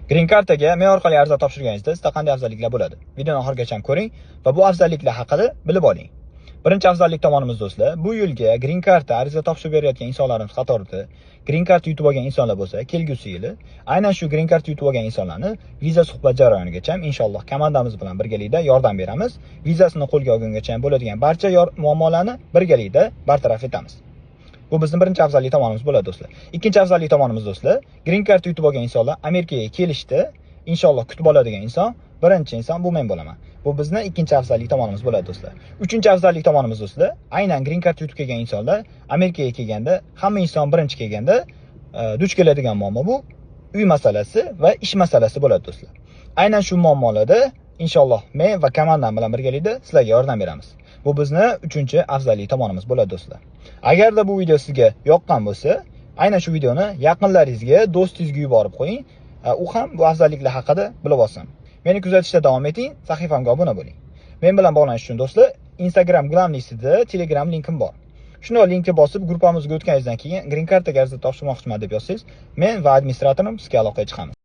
Green Card'ga men orqali ariza topshirganingizda sizda qanday afzalliklar bo'ladi? Videoni oxirigacha ko'ring va bu afzalliklar haqida bilib oling. Birinchi afzallik tomonimiz do'stlar, bu yilga Green Card'ga ariza topshirib berayotgan insonlarimiz qatorida Green Card yutib olgan insonlar bo'lsa, kelgusi yili aynan shu Green Card yutib olgan insonlarni viza suhbat jarayonigacha inshaalloh komandamiz bilan birgalikda yordam beramiz. Vizasini qo'lga olgungacha bo'ladigan barcha muammolarni birgalikda bartaraf etamiz. Bu bizning birinchi afzallik tomonimiz bo'ladi do'stlar. Ikkinchi afzallik tomonimiz do'stlar, Green Card yutib olgan insonlar Amerikaga kelishda inshaalloh kutib oladigan inson, birinchi inson bu men bo'laman. Bu bizning ikkinchi afzallik tomonimiz bo'ladi do'stlar. Uchinchi afzallik tomonimiz do'stlar, aynan Green Card yutib kelgan insonlar Amerikaga kelganda, hamma inson birinchi kelganda duch keladigan muammo bu uy masalasi va ish masalasi bo'ladi do'stlar. Aynan shu muammolarda inshaalloh men va komandam bilan birgalikda sizlarga yordam beramiz. Bu bizni uchinchi afzallik tomonimiz bo'ladi do'stlar. Agarda bu video sizga yoqqan bo'lsa, aynan shu videoni yaqinlaringizga, do'stingizga yuborib qo'ying. U ham bu afzalliklar haqida bilib olsin. Meni kuzatishda davom eting, sahifamga obuna bo'ling. Men bilan bog'lanish uchun do'stlar, Instagram glamlisida Telegram linkim bor. Shuni linkka bosib, gruppamizga o'tganingizdan keyin Green Card'ga ariza topshirmoqchiman deb yozsangiz, men va administratorim sizga aloqaga chiqamiz.